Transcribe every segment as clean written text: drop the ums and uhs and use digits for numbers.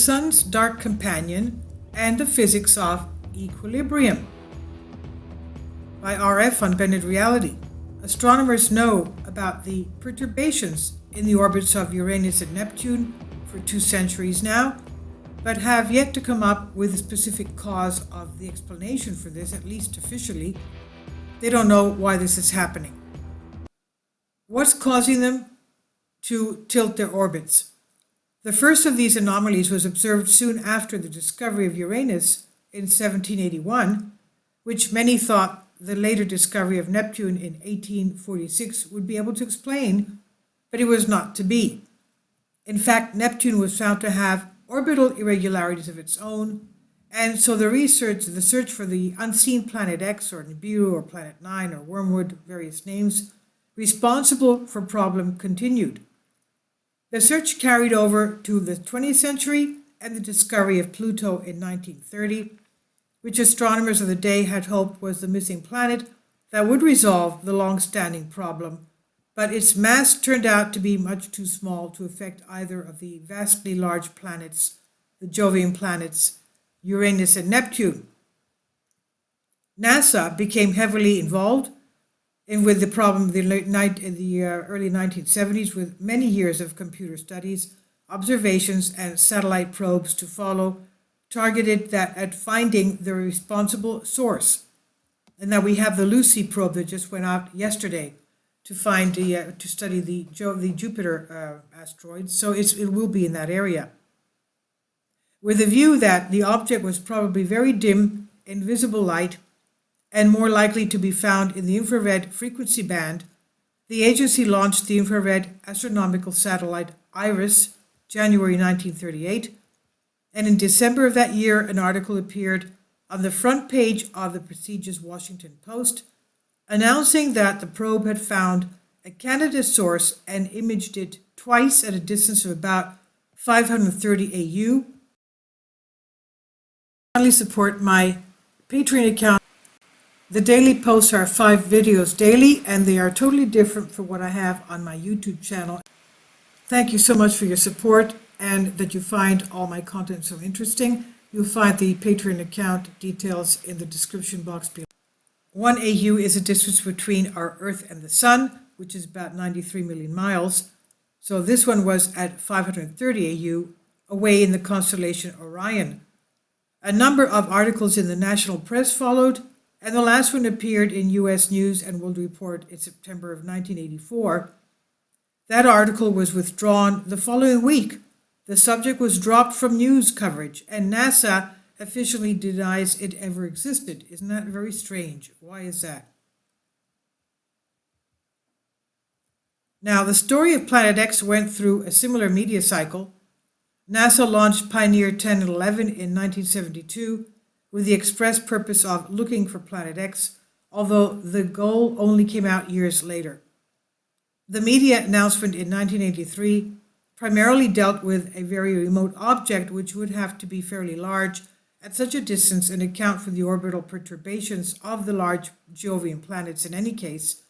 Sun's dark companion and the physics of equilibrium. By R.F. Unbended Reality, astronomers know about the perturbations in the orbits of Uranus and Neptune for 2 centuries now, but have yet to come up with a specific cause of the explanation for this, at least officially. They don't know why this is happening. What's causing them to tilt their orbits? The first of these anomalies was observed soon after the discovery of Uranus in 1781, which many thought the later discovery of Neptune in 1846 would be able to explain, but it was not to be. In fact, Neptune was found to have orbital irregularities of its own, and so the search for the unseen planet X or Nibiru or Planet 9 or Wormwood, various names, responsible for problem continued. The search carried over to the 20th century and the discovery of Pluto in 1930, which astronomers of the day had hoped was the missing planet that would resolve the long-standing problem, but its mass turned out to be much too small to affect either of the vastly large planets, the Jovian planets, Uranus and Neptune. NASA became heavily involved with the problem in the early 1970s, with many years of computer studies, observations, and satellite probes to follow, targeted at finding the responsible source. And now we have the Lucy probe that just went out yesterday to study the Jupiter asteroids, so it will be in that area. With the view that the object was probably very dim, invisible light, and more likely to be found in the infrared frequency band, the agency launched the infrared astronomical satellite IRIS, January 1938, and in December of that year, an article appeared on the front page of the prestigious Washington Post, announcing that the probe had found a candidate source and imaged it twice at a distance of about 530 AU. Finally, support my Patreon account. The daily posts are 5 videos daily, and they are totally different from what I have on my YouTube channel. Thank you so much for your support and that you find all my content so interesting. You'll find the Patreon account details in the description box below. 1 AU is the distance between our Earth and the Sun, which is about 93 million miles. So this one was at 530 AU, away in the constellation Orion. A number of articles in the national press followed, and the last one appeared in U.S. News and World Report in September of 1984. That article was withdrawn the following week. The subject was dropped from news coverage, and NASA officially denies it ever existed. Isn't that very strange? Why is that? Now, the story of Planet X went through a similar media cycle. NASA launched Pioneer 10 and 11 in 1972 with the express purpose of looking for Planet X, although the goal only came out years later. The media announcement in 1983 primarily dealt with a very remote object which would have to be fairly large at such a distance and account for the orbital perturbations of the large Jovian planets in any case.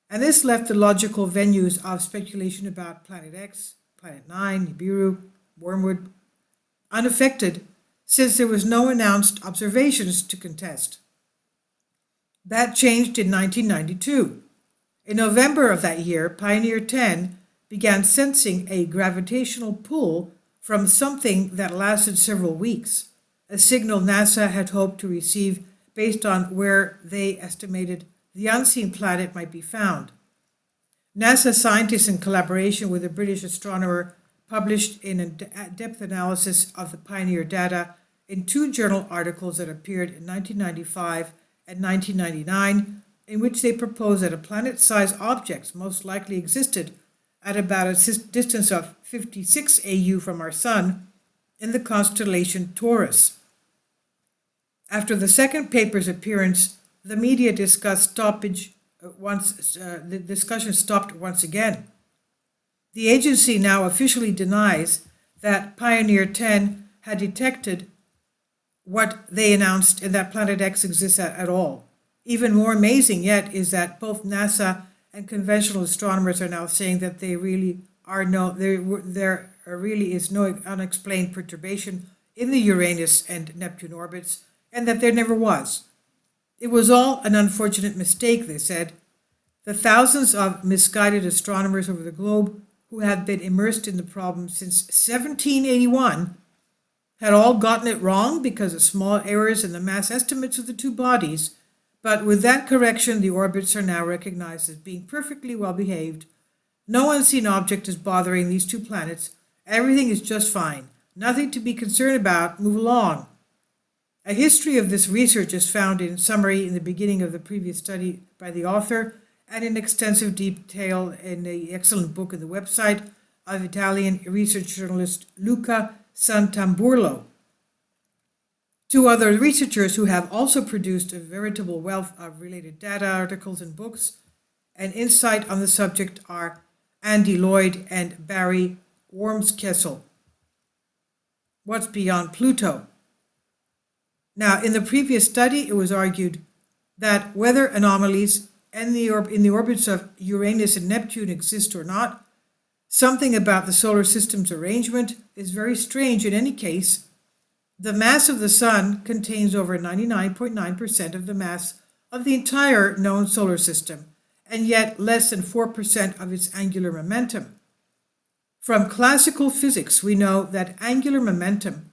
And this left the logical venues of speculation about Planet X, Planet 9, Nibiru, Wormwood unaffected, since there was no announced observations to contest. That changed in 1992. In November of that year, Pioneer 10 began sensing a gravitational pull from something that lasted several weeks, a signal NASA had hoped to receive based on where they estimated the unseen planet might be found. NASA scientists, in collaboration with a British astronomer, published in a depth analysis of the Pioneer data in 2 journal articles that appeared in 1995 and 1999, in which they proposed that a planet-sized object most likely existed at about a distance of 56 AU from our Sun in the constellation Taurus. After the second paper's appearance, the media discussion stopped once again. The agency now officially denies that Pioneer 10 had detected what they announced and that Planet X exists at all. Even more amazing yet is that both NASA and conventional astronomers are now saying that there there really is no unexplained perturbation in the Uranus and Neptune orbits, and that there never was. It was all an unfortunate mistake, they said. The thousands of misguided astronomers over the globe who had been immersed in the problem since 1781 had all gotten it wrong because of small errors in the mass estimates of the two bodies, but with that correction the orbits are now recognized as being perfectly well behaved. No unseen object is bothering these two planets. Everything is just fine. Nothing to be concerned about. Move along. A history of this research is found in summary in the beginning of the previous study by the author, and in extensive detail in the excellent book on the website of Italian research journalist Luca Santamburlo. Two other researchers who have also produced a veritable wealth of related data, articles, and books and insight on the subject are Andy Lloyd and Barry Wormskessel. What's beyond Pluto? Now, in the previous study, it was argued that whether anomalies in the orbits of Uranus and Neptune exist or not, something about the solar system's arrangement is very strange in any case. The mass of the Sun contains over 99.9% of the mass of the entire known solar system, and yet less than 4% of its angular momentum. From classical physics, we know that angular momentum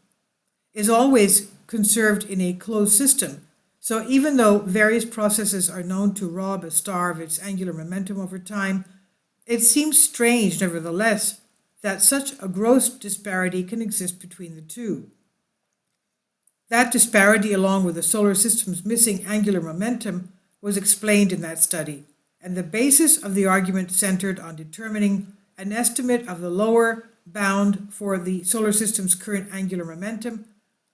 is always conserved in a closed system. So even though various processes are known to rob a star of its angular momentum over time, it seems strange, nevertheless, that such a gross disparity can exist between the two. That disparity, along with the solar system's missing angular momentum, was explained in that study, and the basis of the argument centered on determining an estimate of the lower bound for the solar system's current angular momentum,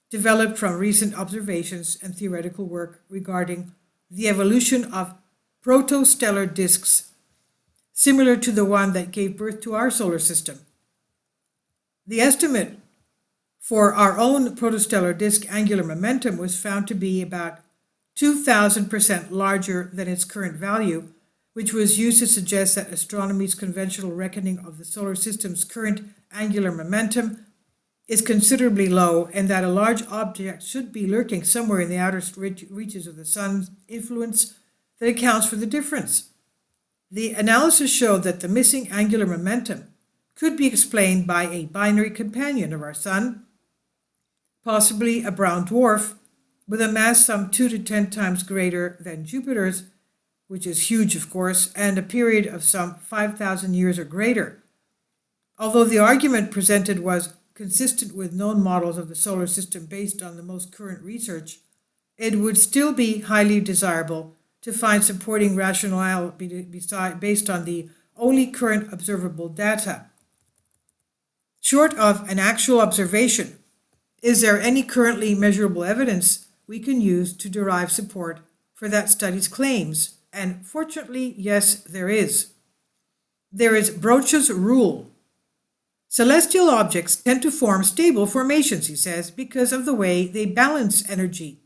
developed from recent observations and theoretical work regarding the evolution of protostellar disks, similar to the one that gave birth to our solar system. The estimate for our own protostellar disk angular momentum was found to be about 2,000% larger than its current value, which was used to suggest that astronomy's conventional reckoning of the solar system's current angular momentum is considerably low, and that a large object should be lurking somewhere in the outer reaches of the Sun's influence that accounts for the difference. The analysis showed that the missing angular momentum could be explained by a binary companion of our Sun, possibly a brown dwarf, with a mass some 2 to 10 times greater than Jupiter's, which is huge, of course, and a period of some 5,000 years or greater. Although the argument presented was consistent with known models of the solar system based on the most current research, it would still be highly desirable to find supporting rationale based on the only current observable data. Short of an actual observation, is there any currently measurable evidence we can use to derive support for that study's claims? And fortunately, yes, there is. There is Broca's rule. Celestial objects tend to form stable formations, he says, because of the way they balance energy.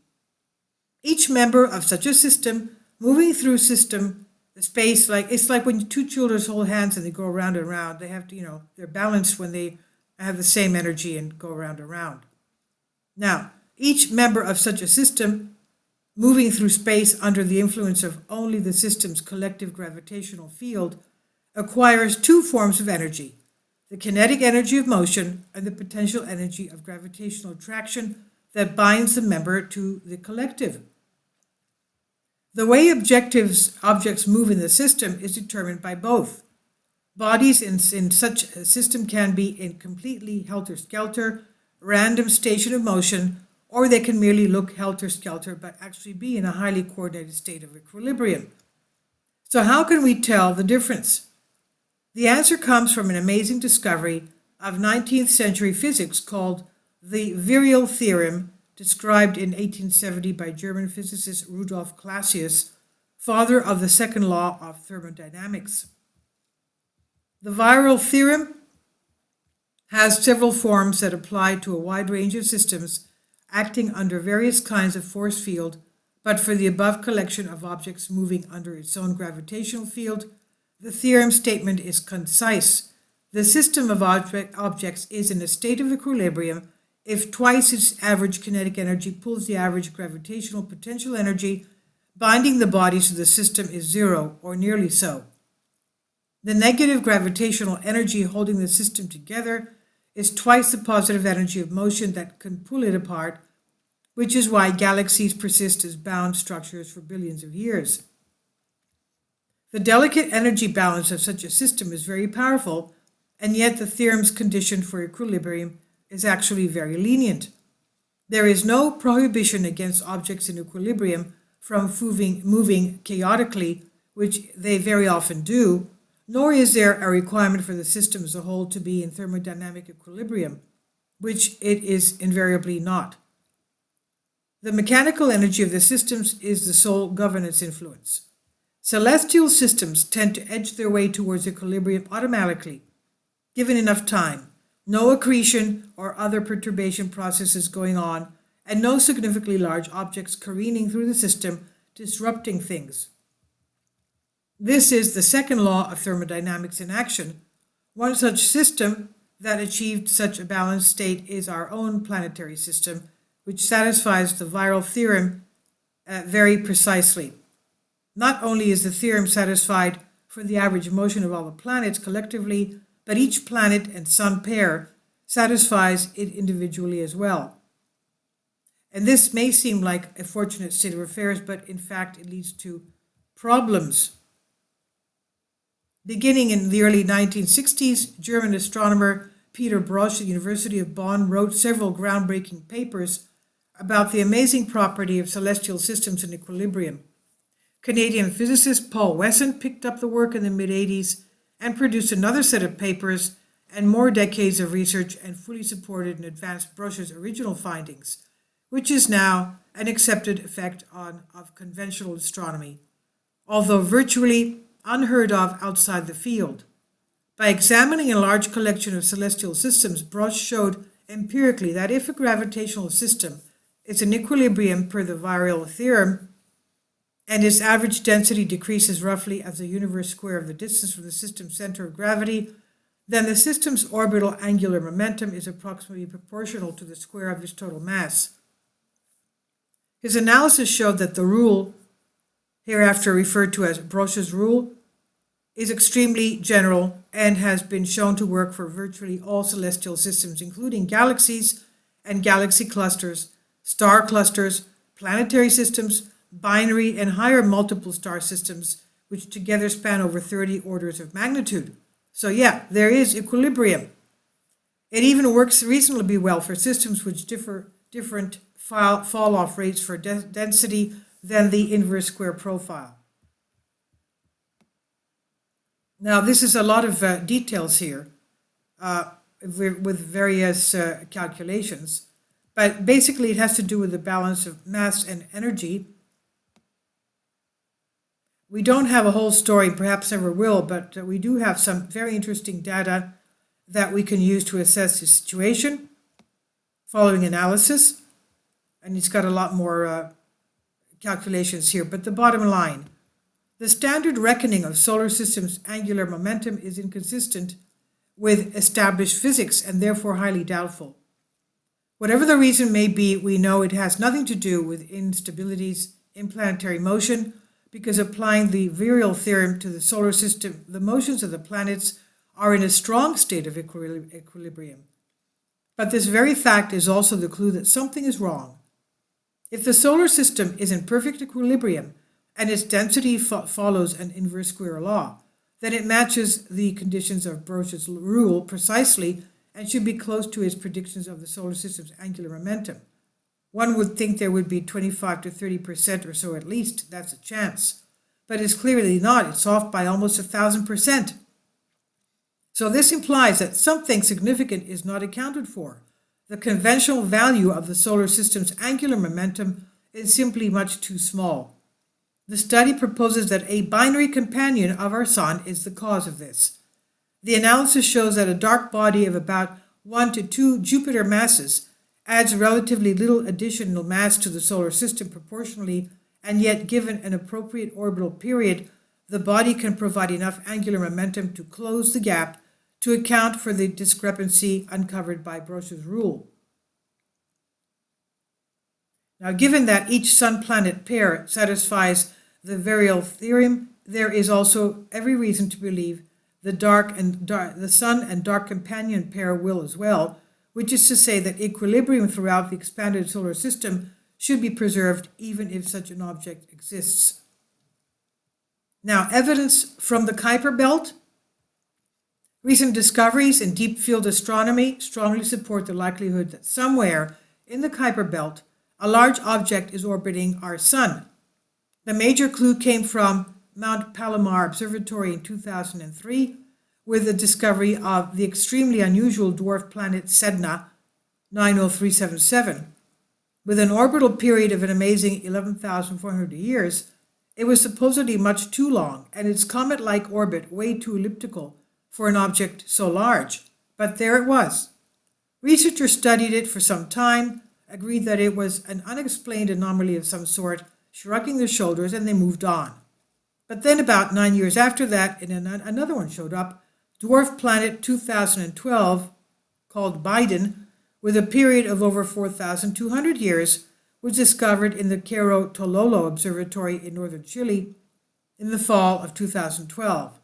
Each member of such a system moving through space, it's like when two children hold hands and they go around and around. They have to, they're balanced when they have the same energy and go around and around. Now, each member of such a system moving through space under the influence of only the system's collective gravitational field acquires two forms of energy: the kinetic energy of motion and the potential energy of gravitational attraction that binds the member to the collective. The way objects move in the system is determined by both. Bodies in such a system can be in completely helter-skelter, random station of motion, or they can merely look helter-skelter but actually be in a highly coordinated state of equilibrium. So how can we tell the difference? The answer comes from an amazing discovery of 19th century physics called the Virial Theorem, described in 1870 by German physicist Rudolf Clausius, father of the second law of thermodynamics. The Virial Theorem has several forms that apply to a wide range of systems acting under various kinds of force field, but for the above collection of objects moving under its own gravitational field, the theorem statement is concise. The system of objects is in a state of equilibrium if twice its average kinetic energy pulls the average gravitational potential energy binding the bodies to the system is zero, or nearly so. The negative gravitational energy holding the system together is twice the positive energy of motion that can pull it apart, which is why galaxies persist as bound structures for billions of years. The delicate energy balance of such a system is very powerful, and yet the theorem's condition for equilibrium is actually very lenient. There is no prohibition against objects in equilibrium from moving chaotically, which they very often do, nor is there a requirement for the system as a whole to be in thermodynamic equilibrium, which it is invariably not. The mechanical energy of the systems is the sole governance influence. Celestial systems tend to edge their way towards equilibrium automatically, given enough time, no accretion or other perturbation processes going on, and no significantly large objects careening through the system, disrupting things. This is the second law of thermodynamics in action. One such system that achieved such a balanced state is our own planetary system, which satisfies the Virial Theorem very precisely. Not only is the theorem satisfied for the average motion of all the planets collectively, but each planet and sun pair satisfies it individually as well. And this may seem like a fortunate state of affairs, but in fact it leads to problems. Beginning in the early 1960s, German astronomer Peter Brosch at the University of Bonn wrote several groundbreaking papers about the amazing property of celestial systems in equilibrium. Canadian physicist Paul Wesson picked up the work in the mid-80s and produced another set of papers and more decades of research and fully supported and advanced Brosch's original findings, which is now an accepted effect of conventional astronomy, although virtually unheard of outside the field. By examining a large collection of celestial systems, Brosch showed empirically that if a gravitational system is in equilibrium per the Virial Theorem, and its average density decreases roughly as the universe square of the distance from the system's center of gravity, then the system's orbital angular momentum is approximately proportional to the square of its total mass. His analysis showed that the rule, hereafter referred to as Brosch's rule, is extremely general and has been shown to work for virtually all celestial systems, including galaxies and galaxy clusters, star clusters, planetary systems, binary and higher multiple star systems, which together span over 30 orders of magnitude. So yeah, there is equilibrium. It even works reasonably well for systems which different fall-off rates for density than the inverse square profile. Now, this is a lot of details here with various calculations, but basically it has to do with the balance of mass and energy. We don't have a whole story, perhaps never will, but we do have some very interesting data that we can use to assess the situation following analysis. And it's got a lot more calculations here. But the bottom line, the standard reckoning of solar systems' angular momentum is inconsistent with established physics and therefore highly doubtful. Whatever the reason may be, we know it has nothing to do with instabilities in planetary motion, because applying the Virial Theorem to the solar system, the motions of the planets are in a strong state of equilibrium. But this very fact is also the clue that something is wrong. If the solar system is in perfect equilibrium and its density follows an inverse square law, then it matches the conditions of Brosch's rule precisely and should be close to its predictions of the solar system's angular momentum. One would think there would be 25 to 30% or so at least. That's a chance. But it's clearly not. It's off by almost 1,000%. So this implies that something significant is not accounted for. The conventional value of the solar system's angular momentum is simply much too small. The study proposes that a binary companion of our Sun is the cause of this. The analysis shows that a dark body of about 1 to 2 Jupiter masses adds relatively little additional mass to the solar system proportionally, and yet given an appropriate orbital period, the body can provide enough angular momentum to close the gap to account for the discrepancy uncovered by Broca's rule. Now, given that each sun-planet pair satisfies the Virial Theorem, there is also every reason to believe the sun and dark companion pair will as well, which is to say that equilibrium throughout the expanded solar system should be preserved even if such an object exists. Now, evidence from the Kuiper belt. Recent discoveries in deep field astronomy strongly support the likelihood that somewhere in the Kuiper belt, a large object is orbiting our sun. The major clue came from Mount Palomar Observatory in 2003, with the discovery of the extremely unusual dwarf planet Sedna 90377. With an orbital period of an amazing 11,400 years, it was supposedly much too long, and its comet-like orbit way too elliptical for an object so large. But there it was. Researchers studied it for some time, agreed that it was an unexplained anomaly of some sort, shrugging their shoulders, and they moved on. But then about 9 years after that, another one showed up, dwarf planet 2012, called Biden, with a period of over 4,200 years, was discovered in the Cerro Tololo Observatory in northern Chile in the fall of 2012.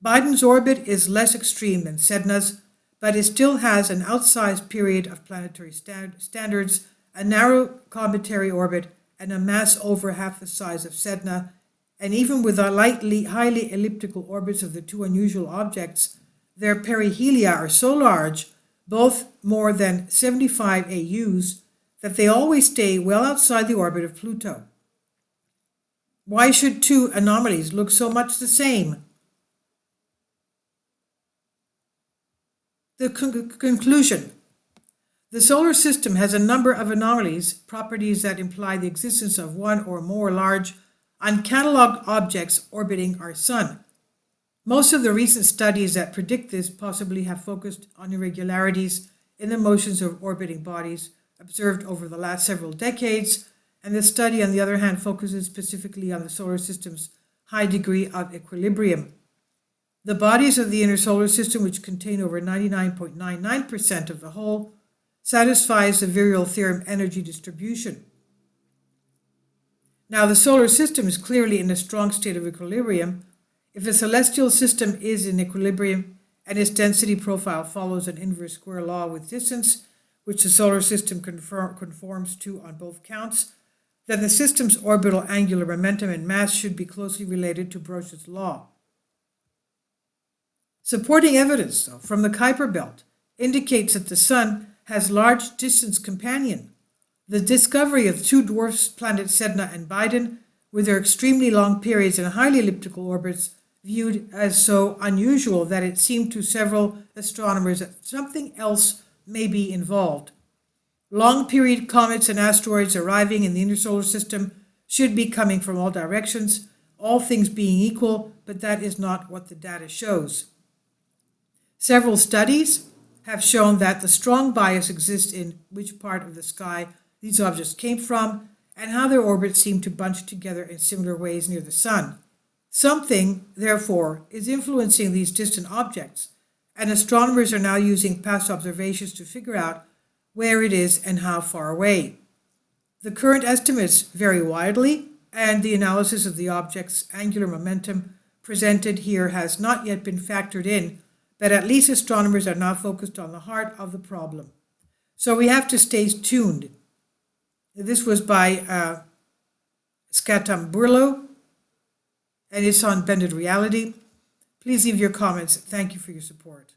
Biden's orbit is less extreme than Sedna's, but it still has an outsized period of planetary standards, a narrow cometary orbit, and a mass over half the size of Sedna. And even with the highly elliptical orbits of the two unusual objects, their perihelia are so large, both more than 75 AUs, that they always stay well outside the orbit of Pluto. Why should two anomalies look so much the same? The conclusion. The solar system has a number of anomalies, properties that imply the existence of one or more large, uncatalogued objects orbiting our sun. Most of the recent studies that predict this possibly have focused on irregularities in the motions of orbiting bodies observed over the last several decades, and the study, on the other hand, focuses specifically on the solar system's high degree of equilibrium. The bodies of the inner solar system, which contain over 99.99% of the whole, satisfies the Virial Theorem energy distribution. Now, the solar system is clearly in a strong state of equilibrium. If a celestial system is in equilibrium and its density profile follows an inverse square law with distance, which the solar system conforms to on both counts, then the system's orbital angular momentum and mass should be closely related to Broca's law. Supporting evidence, though, from the Kuiper belt indicates that the Sun has large distance companion. The discovery of two dwarf planets Sedna and Biden, with their extremely long periods and highly elliptical orbits, viewed as so unusual that it seemed to several astronomers that something else may be involved. Long-period comets and asteroids arriving in the inner solar system should be coming from all directions, all things being equal, but that is not what the data shows. Several studies have shown that the strong bias exists in which part of the sky these objects came from and how their orbits seem to bunch together in similar ways near the Sun. Something, therefore, is influencing these distant objects, and astronomers are now using past observations to figure out where it is and how far away. The current estimates vary widely, and the analysis of the object's angular momentum presented here has not yet been factored in, but at least astronomers are now focused on the heart of the problem. So we have to stay tuned. This was by Scatamburlo, and it's on Bended Reality. Please leave your comments. Thank you for your support.